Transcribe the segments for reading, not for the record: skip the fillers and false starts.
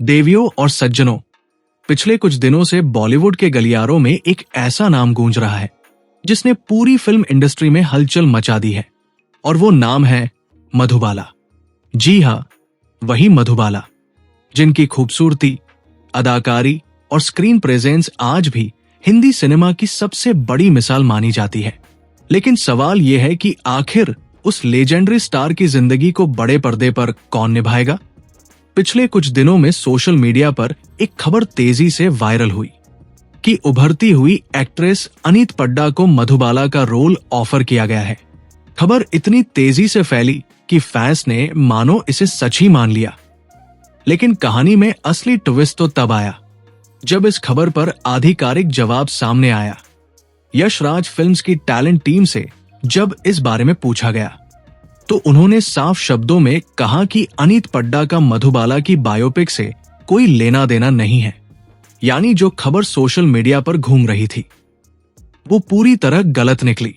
देवियों और सज्जनों, पिछले कुछ दिनों से बॉलीवुड के गलियारों में एक ऐसा नाम गूंज रहा है जिसने पूरी फिल्म इंडस्ट्री में हलचल मचा दी है, और वो नाम है मधुबाला। जी हां, वही मधुबाला जिनकी खूबसूरती, अदाकारी और स्क्रीन प्रेजेंस आज भी हिंदी सिनेमा की सबसे बड़ी मिसाल मानी जाती है। लेकिन सवाल यह है कि आखिर उस लेजेंडरी स्टार की जिंदगी को बड़े पर्दे पर कौन निभाएगा। पिछले कुछ दिनों में सोशल मीडिया पर एक खबर तेजी से वायरल हुई कि उभरती हुई एक्ट्रेस अनीत पड्डा को मधुबाला का रोल ऑफर किया गया है। खबर इतनी तेजी से फैली कि फैंस ने मानो इसे सच ही मान लिया। लेकिन कहानी में असली ट्विस्ट तो तब आया जब इस खबर पर आधिकारिक जवाब सामने आया। यश राज फिल्म्स की टैलेंट टीम से जब इस बारे में पूछा गया तो उन्होंने साफ शब्दों में कहा कि अनीत पड्डा का मधुबाला की बायोपिक से कोई लेना देना नहीं है। यानी जो खबर सोशल मीडिया पर घूम रही थी वो पूरी तरह गलत निकली।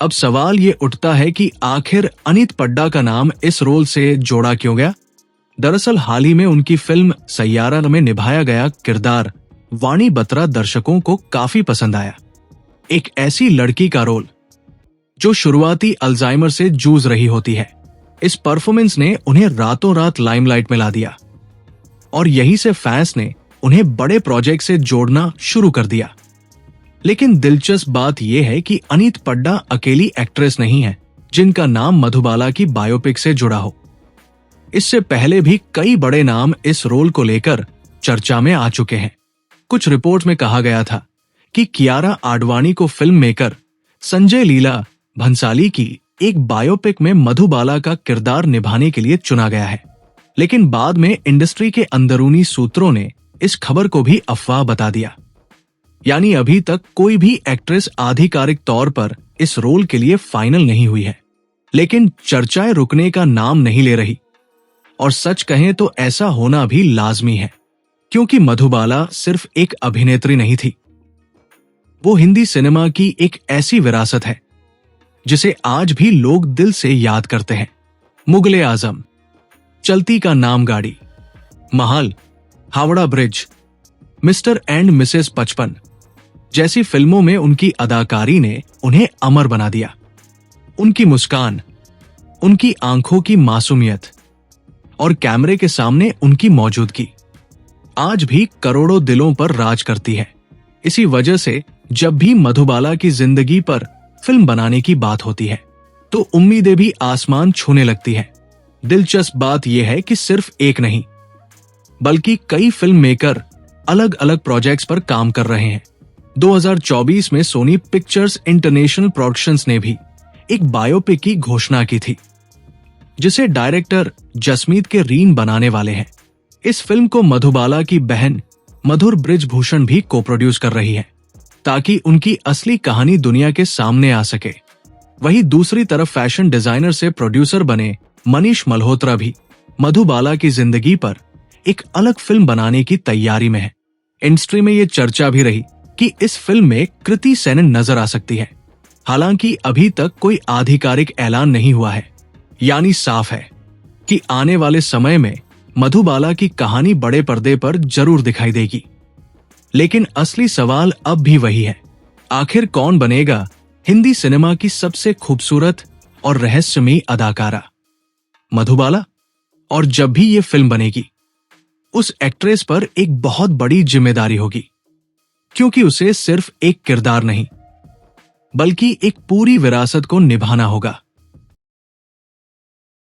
अब सवाल ये उठता है कि आखिर अनीत पड्डा का नाम इस रोल से जोड़ा क्यों गया। दरअसल हाल ही में उनकी फिल्म सैयारा में निभाया गया किरदार वाणी बत्रा दर्शकों को काफी पसंद आया। एक ऐसी लड़की का रोल जो शुरुआती अल्जाइमर से जूझ रही होती है। इस परफॉर्मेंस ने उन्हें रातों रात लाइमलाइट में ला दिया और यहीं से फैंस ने उन्हें बड़े प्रोजेक्ट से जोड़ना शुरू कर दिया। लेकिन दिलचस्प बात यह है कि अनीत पड्डा अकेली एक्ट्रेस नहीं है जिनका नाम मधुबाला की बायोपिक से जुड़ा हो। इससे पहले भी कई बड़े नाम इस रोल को लेकर चर्चा में आ चुके हैं। कुछ रिपोर्ट में कहा गया था कि कियारा आडवाणी को फिल्म मेकर संजय लीला भंसाली की एक बायोपिक में मधुबाला का किरदार निभाने के लिए चुना गया है। लेकिन बाद में इंडस्ट्री के अंदरूनी सूत्रों ने इस खबर को भी अफवाह बता दिया। यानी अभी तक कोई भी एक्ट्रेस आधिकारिक तौर पर इस रोल के लिए फाइनल नहीं हुई है। लेकिन चर्चाएं रुकने का नाम नहीं ले रही, और सच कहें तो ऐसा होना भी लाजमी है, क्योंकि मधुबाला सिर्फ एक अभिनेत्री नहीं थी। वो हिंदी सिनेमा की एक ऐसी विरासत है जिसे आज भी लोग दिल से याद करते हैं। मुगले आजम, चलती का नाम गाड़ी, महल, Howrah bridge, mister and Mrs 55 जैसी फिल्मों में उनकी अदाकारी ने उन्हें अमर बना दिया। उनकी मुस्कान, उनकी आंखों की मासूमियत और कैमरे के सामने उनकी मौजूदगी आज भी करोड़ों दिलों पर राज करती है। इसी वजह से जब भी मधुबाला की जिंदगी पर फिल्म बनाने की बात होती है तो उम्मीदें भी आसमान छूने लगती है। दिलचस्प बात यह है कि सिर्फ एक नहीं बल्कि कई फिल्म मेकर अलग अलग प्रोजेक्ट्स पर काम कर रहे हैं। 2024 में सोनी पिक्चर्स इंटरनेशनल प्रोडक्शंस ने भी एक बायोपिक की घोषणा की थी जिसे डायरेक्टर जसमीत के रीन बनाने वाले हैं। इस फिल्म को मधुबाला की बहन मधुर बृजभूषण भी को प्रोड्यूस कर रही है ताकि उनकी असली कहानी दुनिया के सामने आ सके। वहीं दूसरी तरफ फैशन डिजाइनर से प्रोड्यूसर बने मनीष मल्होत्रा भी मधुबाला की जिंदगी पर एक अलग फिल्म बनाने की तैयारी में है। इंडस्ट्री में ये चर्चा भी रही कि इस फिल्म में कृति सेनन नजर आ सकती है। हालांकि अभी तक कोई आधिकारिक ऐलान नहीं हुआ है। यानी साफ है कि आने वाले समय में मधुबाला की कहानी बड़े पर्दे पर जरूर दिखाई देगी। लेकिन असली सवाल अब भी वही है, आखिर कौन बनेगा हिंदी सिनेमा की सबसे खूबसूरत और रहस्यमयी अदाकारा? मधुबाला। और जब भी ये फिल्म बनेगी उस एक्ट्रेस पर एक बहुत बड़ी जिम्मेदारी होगी, क्योंकि उसे सिर्फ एक किरदार नहीं बल्कि एक पूरी विरासत को निभाना होगा।